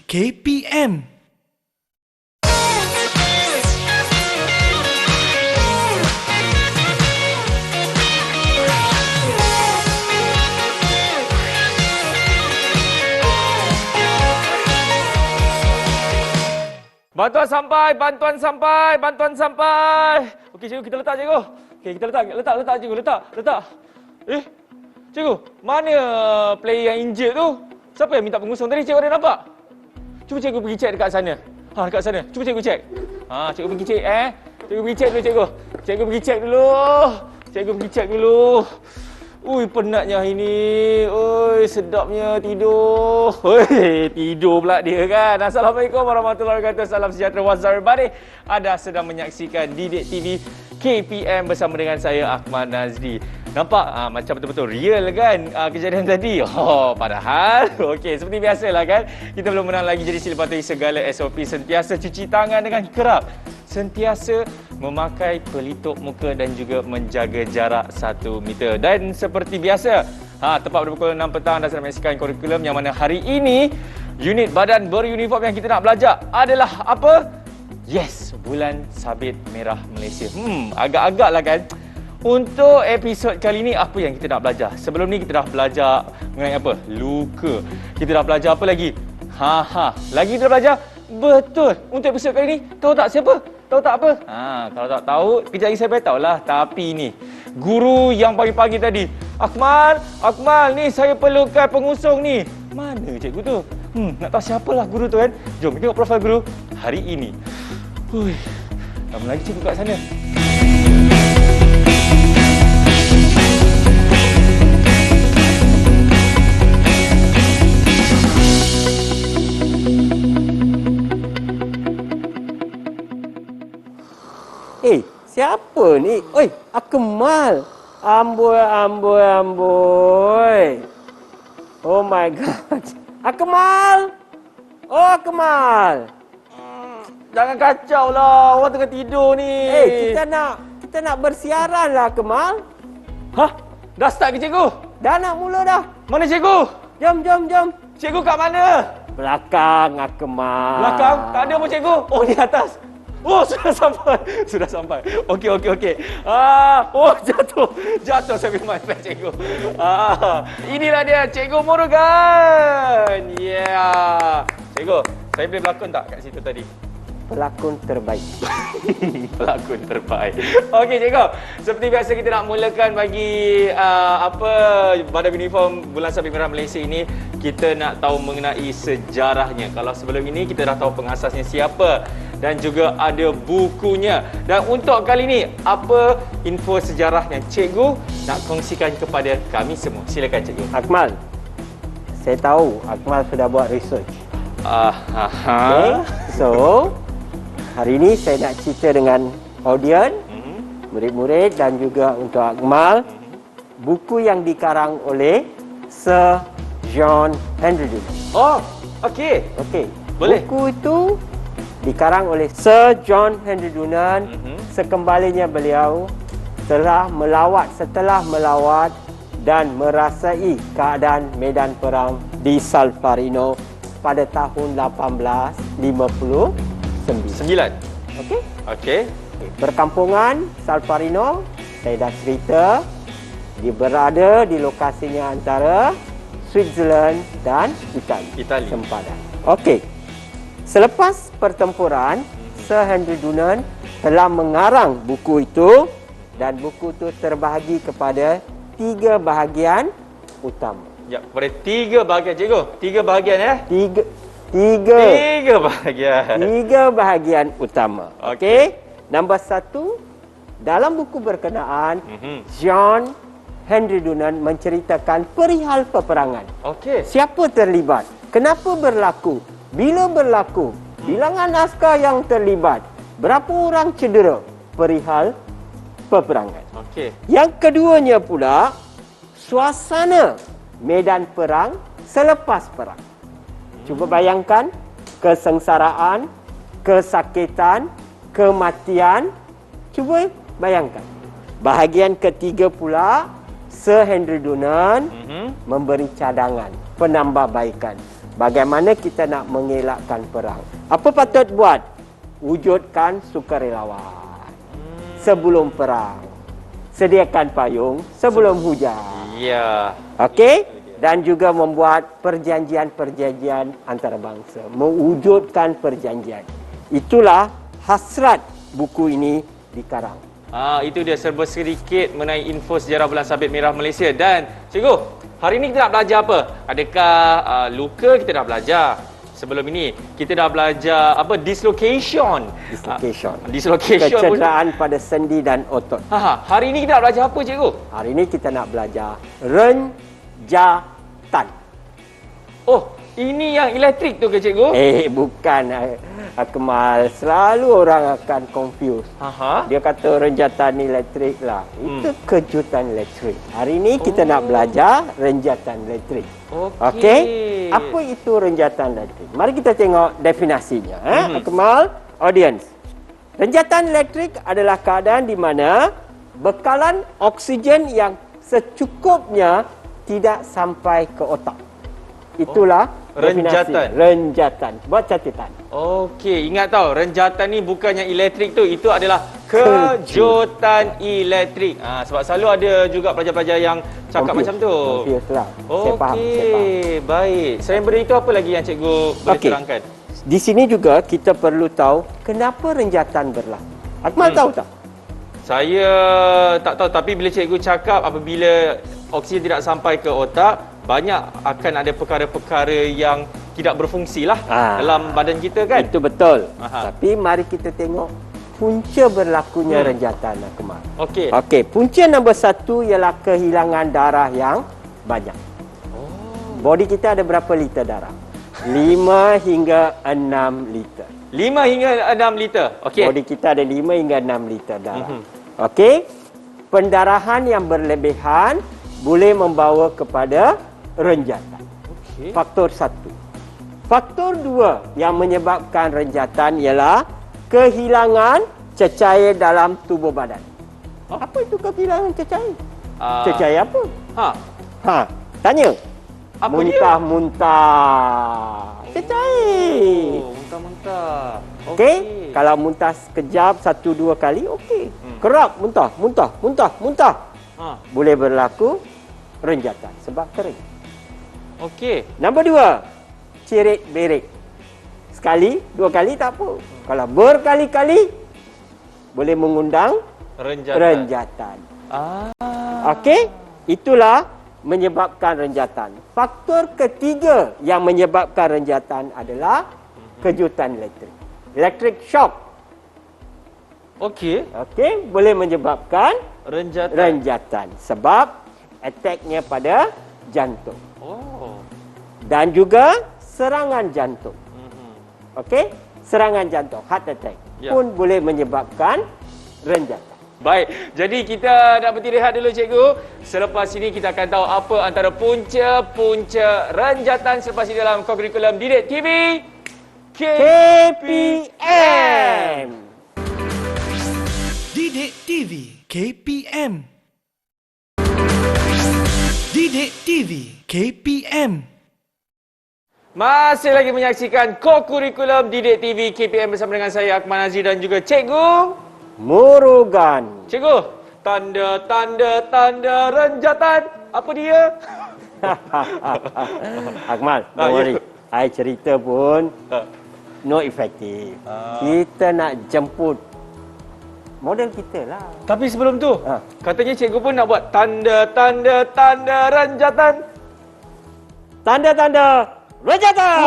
KPM. Bantuan sampai, bantuan sampai, bantuan sampai. Okey cikgu, kita letak cikgu. Okey, kita letak cikgu, letak. Cikgu, mana player yang injured tu? Siapa yang minta pengusung tadi? Cikgu ada nampak? Cuba cikgu pergi check dekat sana. Dekat sana. Cuba cikgu check. Cikgu pergi check Cikgu pergi check dulu cikgu. Cikgu pergi check dulu. Ui, penatnya hari ni. Ui, sedapnya tidur. Ui, tidur pula dia kan. Assalamualaikum warahmatullahi wabarakatuh. Salam sejahtera. What's up everybody? Anda sedang menyaksikan Didik TV KPM bersama dengan saya, Ahmad Nazri. Nampak? Macam betul-betul real kan kejadian tadi? Padahal, okey, seperti biasalah kan. Kita belum menang lagi, jadi sila patuhi segala SOP. Sentiasa cuci tangan dengan kerap. Sentiasa memakai pelitup muka dan juga menjaga jarak 1 meter. Dan seperti biasa, tepat pada pukul 6 petang anda sedang menyaksikan kurikulum yang mana hari ini unit badan beruniform yang kita nak belajar adalah apa? Yes, Bulan Sabit Merah Malaysia. Agak-agak lah kan. Untuk episod kali ini, apa yang kita nak belajar? Sebelum ni kita dah belajar mengenai apa? Luka. Kita dah belajar apa lagi? Lagi kita dah belajar? Betul. Untuk episod kali ni, tahu tak siapa? Tahu tak apa? Kalau tak tahu, kejap lagi saya beritahu lah. Tapi ni, guru yang pagi-pagi tadi, Akmal, ni saya perlukan pengusung ni. Mana cikgu tu? Nak tahu siapalah guru tu kan? Jom kita tengok profil guru hari ini. Hui, lama lagi cikgu kat sana. Siapa ni? Oi, Akmal. Amboi. Oh my god. Akmal. Oh, Akmal. Jangan kacau lah. Orang tengah tidur ni. Kita nak bersiaran lah, Akmal. Dah start ke cikgu? Dah nak mula dah. Mana cikgu? Jom. Cikgu kat mana? Belakang, Akmal. Belakang? Tak ada pun cikgu. Oh, di atas. Oh, sudah sampai. Okey. Jatuh saya punya iPad cikgu. Inilah dia Cikgu Morgan. Cikgu, saya boleh berlakon tak kat situ tadi? Pelakon terbaik. Pelakon terbaik. Okey cikgu, seperti biasa kita nak mulakan bagi Badan Uniform Bulan Sabit Merah Malaysia ini, kita nak tahu mengenai sejarahnya. Kalau sebelum ini kita dah tahu pengasasnya siapa dan juga ada bukunya. Dan untuk kali ini, apa info sejarah yang cikgu nak kongsikan kepada kami semua? Silakan cikgu. Akmal, saya tahu Akmal sudah buat research. Okay. So, hari ini saya nak cerita dengan audiens, murid-murid dan juga untuk Akmal, buku yang dikarang oleh Sir John Henry Dunant. Oh, okey. Boleh. Buku itu dikarang oleh Sir John Henry Dunant. Sekembalinya beliau setelah melawat dan merasai keadaan medan perang di Salfarino pada tahun 1859. Okey. Perkampungan Salfarino, saya dah cerita, dia berada di lokasinya antara Switzerland dan Itali. Sempadan. Okey. Selepas pertempuran, Sir Henry Dunant telah mengarang buku itu dan buku itu terbahagi kepada 3 bahagian utama. Ya, kepada 3 bahagian cikgu. 3 bahagian ya? 3 bahagian. 3 bahagian utama. Okey. Nombor 1, dalam buku berkenaan, John Henry Dunant menceritakan perihal peperangan. Okey. Siapa terlibat? Kenapa berlaku? Bila berlaku? Bilangan askar yang terlibat? Berapa orang cedera? Perihal peperangan. Okey. Yang keduanya pula, suasana medan perang selepas perang. Cuba bayangkan kesengsaraan, kesakitan, kematian. Cuba bayangkan. Bahagian ketiga pula, Sir Henry Dunant memberi cadangan, penambahbaikan. Bagaimana kita nak mengelakkan perang? Apa patut buat? Wujudkan sukarelawan. Sebelum perang. Sediakan payung sebelum hujan. Ya. Okey? Dan juga membuat perjanjian-perjanjian antarabangsa. Mewujudkan perjanjian. Itulah hasrat buku ini dikarang. Itu dia serba sedikit mengenai info sejarah Bulan Sabit Merah Malaysia. Dan cikgu, hari ini kita nak belajar apa? Adakah luka kita dah belajar? Sebelum ini kita dah belajar apa? Dislocation. Dislocation. Kecederaan pada sendi dan otot. Hari ini kita nak belajar apa, cikgu? Hari ini kita nak belajar renjatan. Oh, ini yang elektrik tu ke, cikgu? Bukan. Akmal, selalu orang akan confuse. Dia kata renjatan elektrik lah. Itu kejutan elektrik. Hari ini kita nak belajar renjatan elektrik. Okey. Apa itu renjatan elektrik? Mari kita tengok definisinya. Akmal, audience. Renjatan elektrik adalah keadaan di mana bekalan oksigen yang secukupnya tidak sampai ke otak. Itulah renjatan. Renjatan. Buat catatan. Okey, ingat tahu, renjatan ni bukannya elektrik tu, itu adalah kejutan elektrik. Sebab selalu ada juga pelajar-pelajar yang cakap macam tu. Lah. Okey, baik. Selain daripada itu, apa lagi yang cikgu boleh terangkan? Di sini juga kita perlu tahu kenapa renjatan berlaku. Akmal tahu tak? Saya tak tahu, tapi bila cikgu cakap apabila oksigen tidak sampai ke otak, banyak akan ada perkara-perkara yang tidak berfungsi lah dalam badan kita kan? Itu betul. Tapi mari kita tengok punca berlakunya renjatan, Akmal. Okey. Punca nombor 1 ialah kehilangan darah yang banyak. Body kita ada berapa liter darah? 5 hingga 6 liter. 5 hingga 6 liter. Okey. Body kita ada 5 hingga 6 liter darah. Okey. Pendarahan yang berlebihan boleh membawa kepada renjatan. Faktor 1. Faktor 2 yang menyebabkan renjatan ialah kehilangan cecair dalam tubuh badan. Apa itu kehilangan cecair? Cecair apa? Tanya. Muntah-muntah. Cecair. Muntah-muntah. Okey. Kalau muntah sekejap 1-2 kali, okey. Kerap muntah. Boleh berlaku renjatan sebab kering. Okey. Nombor 2, cirit-berit. Sekali, 2 kali tak apa. Kalau berkali-kali, boleh mengundang renjatan. Okey, itulah menyebabkan renjatan. Faktor ketiga yang menyebabkan renjatan adalah kejutan elektrik. Electric shock. Okey, boleh menyebabkan renjatan sebab attacknya pada jantung. Dan juga serangan jantung. Okey, serangan jantung, heart attack pun boleh menyebabkan renjatan. Baik, jadi kita nak berhenti rehat dulu, cikgu. Selepas ini kita akan tahu apa antara punca-punca renjatan selepas ini dalam kurikulum Didik TV KPM. Didik TV KPM. Didik TV KPM. Masih lagi menyaksikan kurikulum Didik TV KPM bersama dengan saya Akmal Nazri dan juga cikgu Murugan. Cikgu, tanda renjatan apa dia? Akmal, don't worry. I cerita pun no efektif. Kita nak jemput model kita lah. Tapi sebelum tu, katanya cikgu pun nak buat tanda renjatan. Tanda-tanda renjatan.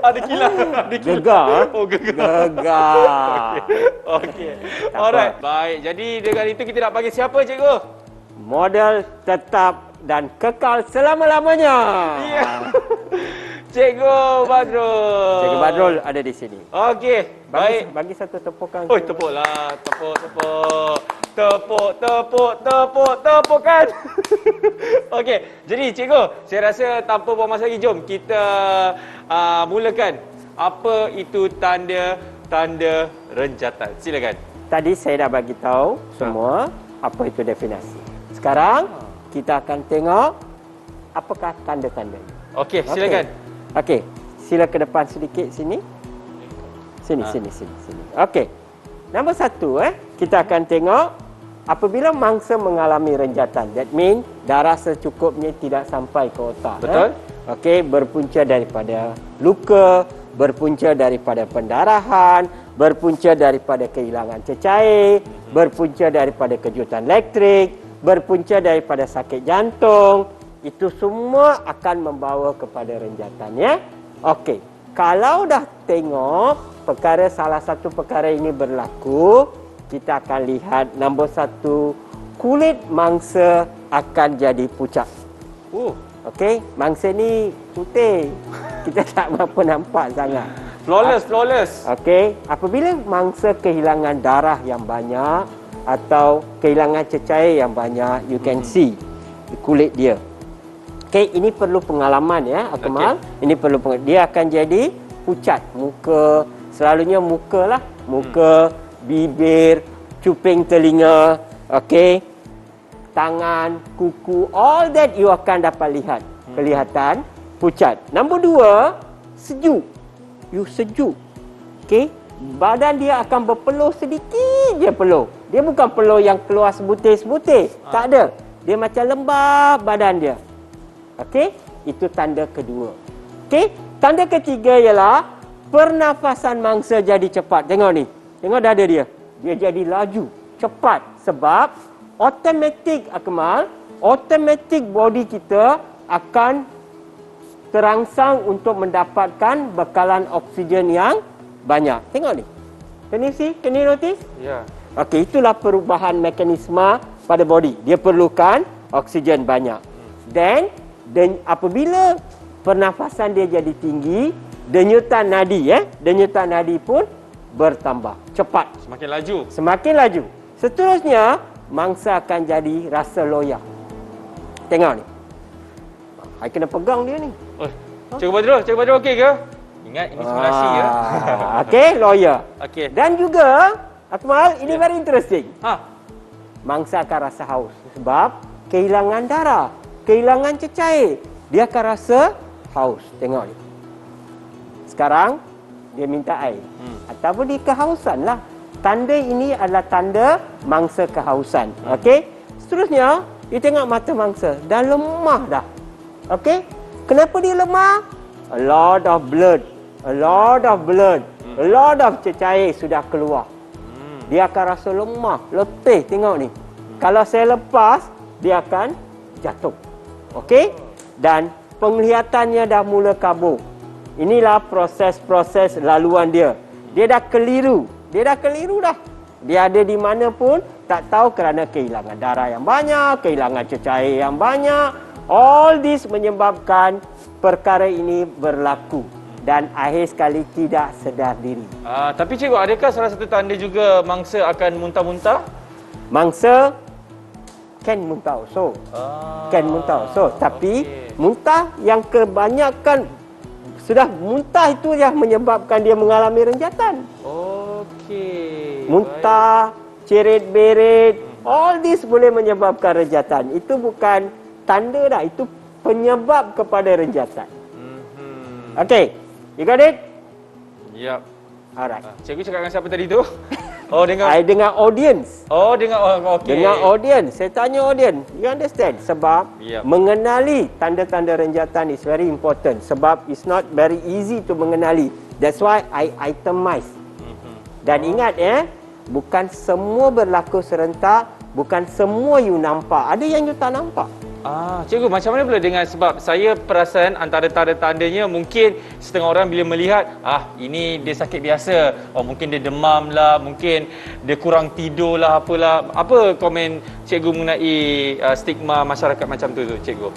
Ada kilat. Gegar. Gegar. Okey. Alright. Baik. Jadi dengan itu kita nak panggil siapa, cikgu? Model tetap dan kekal selama-lamanya. Ya. Cikgu Badrul. Cikgu Badrul ada di sini. Okey. Baik. Bagi satu tepukan. Oi, tepuklah. Tepukan. Okey, jadi cikgu, saya rasa tanpa buang masa lagi, jom kita mulakan. Apa itu tanda renjatan? Silakan. Tadi saya dah bagi tahu semua apa itu definisi. Sekarang kita akan tengok apakah tanda-tandanya. Okey, silakan. Okey, sila ke depan sedikit sini. Sini. Okey. Nombor 1, kita akan tengok apabila mangsa mengalami renjatan. That means darah secukupnya tidak sampai ke otak. Betul. Okey, berpunca daripada luka, berpunca daripada pendarahan, berpunca daripada kehilangan cecair, berpunca daripada kejutan elektrik, berpunca daripada sakit jantung. Itu semua akan membawa kepada renjatan, ya. Okey. Kalau dah tengok salah satu perkara ini berlaku, kita akan lihat nombor 1, kulit mangsa akan jadi pucat. Okey, mangsa ni putih. Kita tak berapa nampak sangat. Flawless. Okey, apabila mangsa kehilangan darah yang banyak atau kehilangan cecair yang banyak, you can see kulit dia. Okey, ini perlu pengalaman, ya, Akmal. Okay. Ini perlu dia akan jadi pucat muka, selalunya muka lah, muka, bibir, cuping telinga, okey, tangan, kuku, all that you akan dapat lihat, kelihatan pucat. Nombor 2, sejuk. You sejuk. Okey, badan dia akan berpeluh sedikit je peluh. Dia bukan peluh yang keluar sebutir-sebutir. Tak ada. Dia macam lembab badan dia. Okey, itu tanda kedua. Okey, tanda ketiga ialah pernafasan mangsa jadi cepat. Tengok ni. Tengok dada dia. Dia jadi laju, cepat sebab automatik, Akmal, automatik body kita akan terangsang untuk mendapatkan bekalan oksigen yang banyak. Tengok ni. Can you notice? Ya. Okey, itulah perubahan mekanisme pada body. Dia perlukan oksigen banyak. Dan apabila pernafasan dia jadi tinggi, denyutan nadi pun bertambah cepat. Semakin laju. Seterusnya, mangsa akan jadi rasa loyak. Tengok ni. I kena pegang dia ni. Cikgu Badrul okey ke? Ingat ini simulasi ya. Okey, loyak. Okey. Dan juga, Akmal, ini very interesting. Ha. Mangsa akan rasa haus sebab kehilangan darah, kehilangan cecair. Dia akan rasa haus. Tengok ni. Sekarang dia minta air. Ataupun dia kehausan lah. Tanda ini adalah tanda mangsa kehausan. Okey? Seterusnya, dia tengok mata mangsa. Dah lemah dah. Okey? Kenapa dia lemah? A lot of blood. A lot of cecair sudah keluar. Dia akan rasa lemah, letih. Tengok ni. Kalau saya lepas, dia akan jatuh. Okey? Dan penglihatannya dah mula kabur. Inilah proses-proses laluan dia. Dia dah keliru. Dia ada di mana pun tak tahu kerana kehilangan darah yang banyak, kehilangan cecair yang banyak. All this menyebabkan perkara ini berlaku dan akhir sekali tidak sedar diri. Tapi cikgu, adakah salah satu tanda juga mangsa akan muntah-muntah? Mangsa can muntah also. Tapi muntah yang kebanyakan sudah muntah itu yang menyebabkan dia mengalami renjatan. Okey. Muntah, cerit-berit, all this boleh menyebabkan renjatan. Itu bukan tanda dah, itu penyebab kepada renjatan. Okey, you got it? Yep. Alright. Cikgu cakap dengan siapa tadi tu? Dengan audience. Okey. Dengan audience. Saya tanya audience. You understand? Sebab mengenali tanda-tanda renjatan is very important. Sebab it's not very easy to mengenali. That's why I itemize. Dan ingat bukan semua berlaku serentak, bukan semua you nampak. Ada yang you tak nampak. Cikgu, macam mana pula dengan, sebab saya perasan antara tanda-tandanya mungkin setengah orang bila melihat ini dia sakit biasa, mungkin dia demam lah, mungkin dia kurang tidur lah, apalah. Apa komen cikgu mengenai stigma masyarakat macam tu cikgu?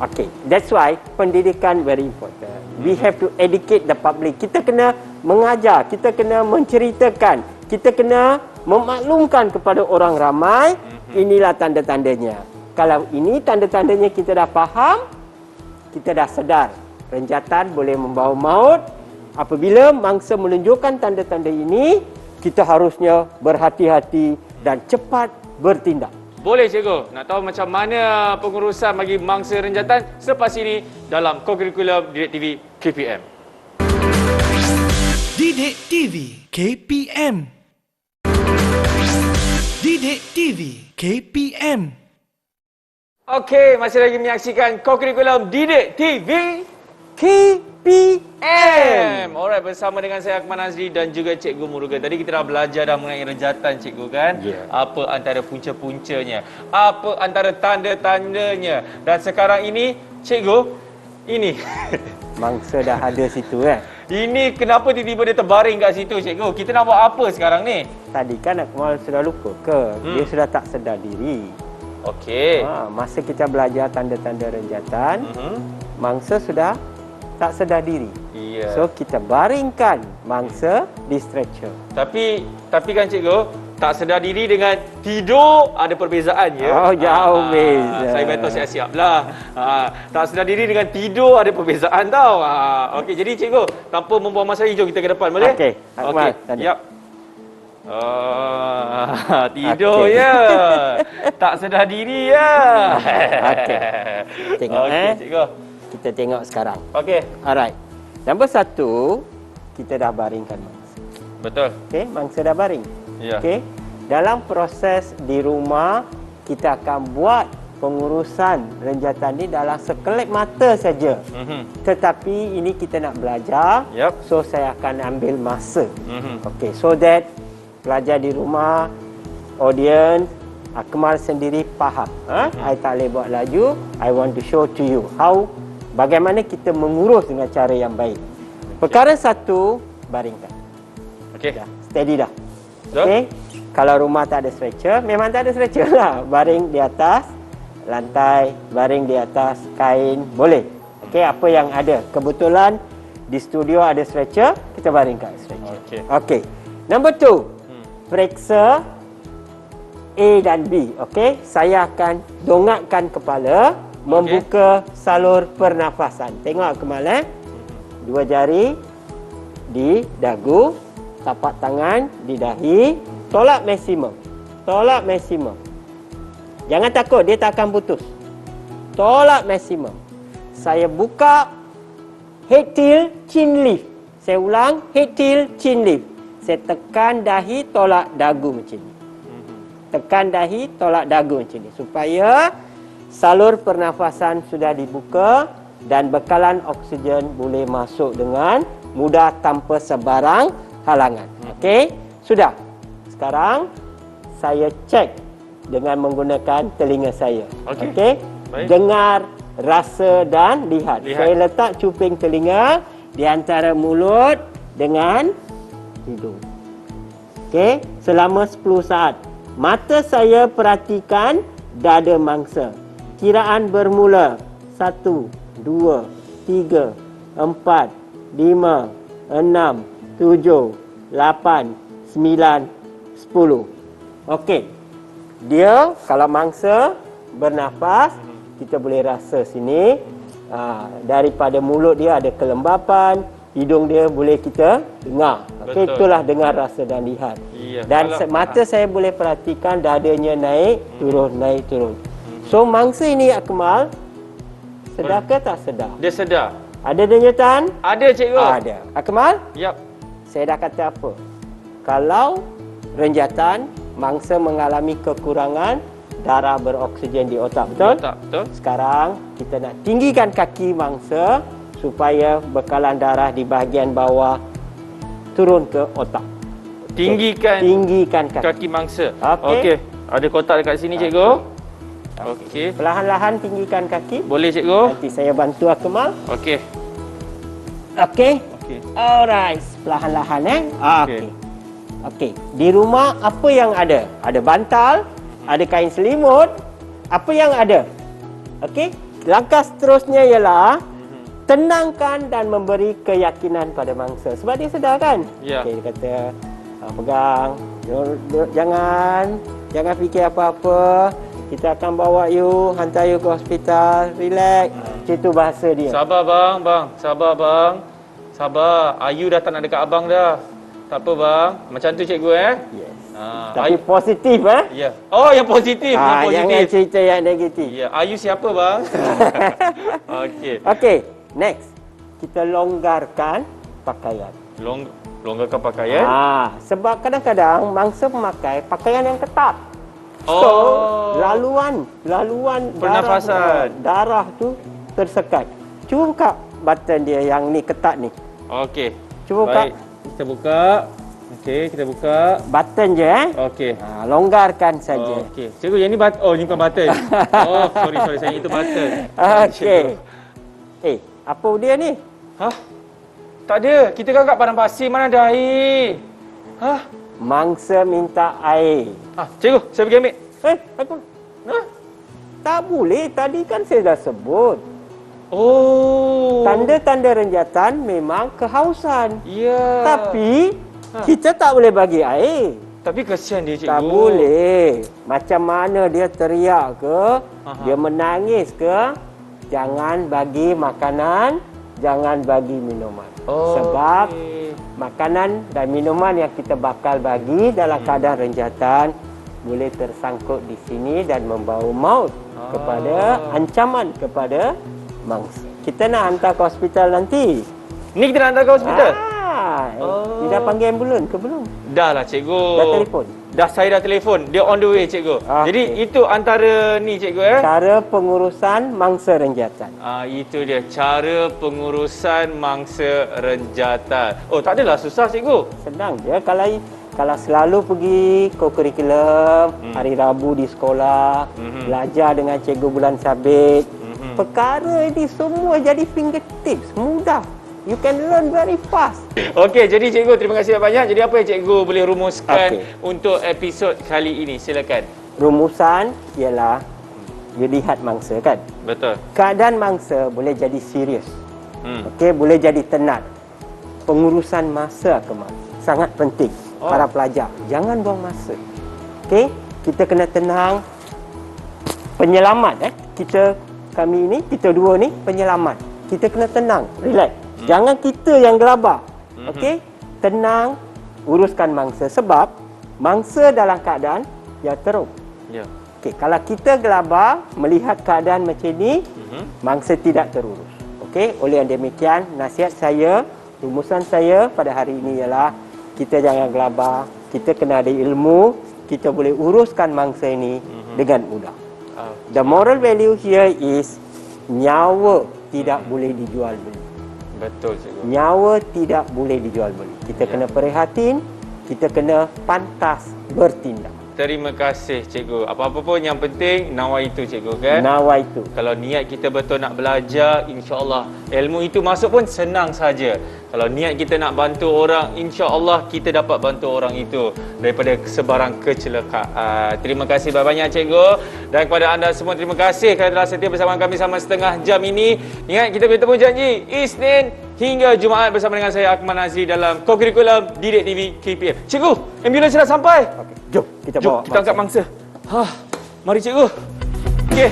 Okay, that's why pendidikan very important. We have to educate the public. Kita kena mengajar, kita kena menceritakan, kita kena memaklumkan kepada orang ramai, inilah tanda-tandanya. Kalau ini tanda-tandanya kita dah faham, kita dah sedar. Renjatan boleh membawa maut. Apabila mangsa menunjukkan tanda-tanda ini, kita harusnya berhati-hati dan cepat bertindak. Boleh cikgu. Nak tahu macam mana pengurusan bagi mangsa renjatan? Selepas ini dalam kurikulum Didik TV KPM. Didik TV KPM. Didik TV KPM. Okey, masih lagi menyaksikan kurikulum Didik TV KPM. Alright, bersama dengan saya Akmal Nazri dan juga Cikgu Murugan. Tadi kita dah belajar dah mengenai renjatan cikgu kan? Ya. Apa antara punca-puncanya, apa antara tanda-tandanya. Dan sekarang ini cikgu, ini Mangsa dah ada situ kan? ini kenapa tiba-tiba dia terbaring kat situ cikgu? Kita nak buat apa sekarang ni? Tadi kan Akmal sudah lupa ke? Dia sudah tak sedar diri. Okey. Masa kita belajar tanda-tanda renjatan, mangsa sudah tak sedar diri. Ya. So kita baringkan mangsa di stretcher. Tapi kan cikgu, tak sedar diri dengan tidur ada perbezaan ya. Oh, jauh beza. Saya betul siap-siap lah. Tak sedar diri dengan tidur ada perbezaan tau. Okey, jadi cikgu, tanpa membuang masa lagi, jom kita ke depan boleh? Okey, Akmal, tanda. Yap. Tidur ya. Tak sedar diri ya. Okey. Tengok Okey, cikgu. Kita tengok sekarang. Okey. Alright. Nombor 1, kita dah baringkan mangsa. Betul. Okey, mangsa dah baring. Ya. Okey. Dalam proses di rumah, kita akan buat pengurusan renjatan ni dalam sekelip mata saja. Tetapi ini kita nak belajar. Yap. So saya akan ambil masa. Okey, so that pelajar di rumah, audience, Akmal sendiri faham. I tak boleh buat laju. I want to show to you bagaimana kita mengurus dengan cara yang baik. Perkara 1, baringkan. Okey. Dah, steady dah. Betul. Okey. Kalau rumah tak ada stretcher, memang tak ada stretcher lah. Baring di atas lantai, baring di atas kain, boleh. Okey, apa yang ada. Kebetulan di studio ada stretcher, kita baringkan stretcher. Okey. Okey. Nombor 2, periksa A dan B. Okey, saya akan dongakkan kepala, membuka salur pernafasan. Tengok Akmal Dua jari di dagu, tapak tangan di dahi, tolak maksimum. Tolak maksimum. Jangan takut, dia tak akan putus. Tolak maksimum. Saya buka head till chin lift. Saya ulang, head till chin lift. Saya tekan dahi, tolak dagu macam ni. Tekan dahi, tolak dagu macam ni. Supaya salur pernafasan sudah dibuka dan bekalan oksigen boleh masuk dengan mudah tanpa sebarang halangan. Okey? Sudah. Sekarang saya cek dengan menggunakan telinga saya. Okey. Okey? Baik. Dengar, rasa dan lihat. Lihat. Saya letak cuping telinga di antara mulut dengan hidung. Okey? Selama 10 saat. Mata saya perhatikan dada mangsa. Kiraan bermula 1, 2, 3, 4, 5, 6, 7, 8, 9, 10. Okey. Dia kalau mangsa bernafas, kita boleh rasa sini. Daripada mulut dia ada kelembapan, hidung dia boleh kita dengar. Okey, Betul. itulah dengar, rasa dan lihat. Ya, Dan kalau- mata saya boleh perhatikan dadanya naik, turun, naik, turun. So mangsa ini Akmal, sedar ke tak sedar? Dia sedar. Ada denyutan? Ada cikgu. Ada. Akmal, Yap. saya dah kata apa? Kalau renjatan, mangsa mengalami kekurangan darah beroksigen di otak, betul? Tak, betul. Sekarang kita nak tinggikan kaki mangsa supaya bekalan darah di bahagian bawah turun ke otak. Tinggikan kaki. kaki mangsa. Okey. Okey. Ada kotak dekat sini cikgu. Okey. Perlahan-lahan tinggikan kaki. Boleh cikgu? Nanti saya bantu Akmal. Okey. Okey. Okey. Alright, perlahan-lahan Okey. Okey. Di rumah apa yang ada? Ada bantal, ada kain selimut. Apa yang ada? Okey. Langkah seterusnya ialah tenangkan dan memberi keyakinan pada mangsa. Sebab dia sedar kan? Ya. Okey, dia kata pegang. Jangan fikir apa-apa. Kita akan bawa you, hantar you ke hospital. Relax. Macam itu bahasa dia. Sabar bang. Sabar bang. Sabar. Ayu dah tak nak dekat abang dah. Tak apa bang. Macam tu cikgu Yes. Ah, Tapi positif Ya. Oh, yang positif, yang positif. Jangan cerita yang negatif. Ya, Ayu siapa bang? Okey. Okey, next. Kita longgarkan pakaian. Longgarkan pakaian. Sebab kadang-kadang mangsa memakai pakaian yang ketat. So, Oh. laluan Pernafasan. darah tu tersekat. Cuba buka button dia yang ni ketat ni. Okey. Cuba Baik. Kita buka. Okey, kita buka. button je Okey. longgarkan saja. Okey. Cikgu, yang ni oh, ni bukan button. Oh, sorry. Saya itu button. Okey. Apa dia ni? Hah? Tak ada. Kita kan kat padang pasir, mana ada air. Hah? Mangsa minta air. Cikgu, saya pergi ambil. Apa? Hah? Tak boleh. Tadi kan saya dah sebut. Oh. Tanda-tanda renjatan memang kehausan. Ya. Tapi kita tak boleh bagi air. Tapi kesian dia, cikgu. Tak boleh. Macam mana dia teriak ke, dia menangis ke, jangan bagi makanan, jangan bagi minuman. Sebab makanan dan minuman yang kita bakal bagi dalam keadaan renjatan boleh tersangkut di sini dan membawa maut kepada ancaman kepada mangsa. Kita nak hantar ke hospital nanti. Ni kita nak hantar ke hospital? Dah panggil ambulans ke belum? Dah lah, cikgu. Dah telefon? Saya dah telefon. Dia on the way, cikgu. Jadi itu antara ni, cikgu Cara pengurusan mangsa renjatan. Itu dia. Cara pengurusan mangsa renjatan. Oh, tak adalah susah, cikgu. Senang je. Kalau selalu pergi co-curriculum, hari Rabu di sekolah, belajar dengan cikgu bulan sabit, perkara ini semua jadi fingertips, mudah. You can learn very fast. Okey, jadi cikgu terima kasih banyak. Jadi apa yang cikgu boleh rumuskan untuk episod kali ini? Silakan. Rumusan ialah you lihat mangsa kan? Betul. Keadaan mangsa boleh jadi serius. Okey, boleh jadi tenat. Pengurusan masa sangat penting. Para pelajar, jangan buang masa. Okey, kita kena tenang. Penyelamat kita dua ni penyelamat. Kita kena tenang, relax. Jangan kita yang gelabah. Okey? Tenang, uruskan mangsa sebab mangsa dalam keadaan yang teruk. Ya. Okey, kalau kita gelabah melihat keadaan macam ni, mangsa tidak terurus. Okey, oleh yang demikian nasihat saya, rumusan saya pada hari ini ialah kita jangan gelabah, kita kena ada ilmu, kita boleh uruskan mangsa ini dengan mudah. The moral value here is nyawa tidak boleh dijual beli. Betul, cikgu. Nyawa tidak boleh dijual beli. Kita kena prihatin, kita kena pantas bertindak. Terima kasih, cikgu. Apa-apa pun yang penting nawa itu, cikgu, kan? Nawa itu. Kalau niat kita betul nak belajar, insya-Allah ilmu itu masuk pun senang saja. Kalau niat kita nak bantu orang, insya-Allah kita dapat bantu orang itu daripada sebarang kecelakaan. Terima kasih banyak, cikgu. Dan kepada anda semua, terima kasih kerana telah setia bersama kami selama setengah jam ini. Ingat, kita bertemu janji Isnin hingga Jumaat bersama dengan saya Akmal Nazri dalam Co-Curriculum Didik TV KPM. Cikgu, ambulans sudah sampai. Jom kita bawa. Kita angkat mangsa. Mari, cikgu. Okey.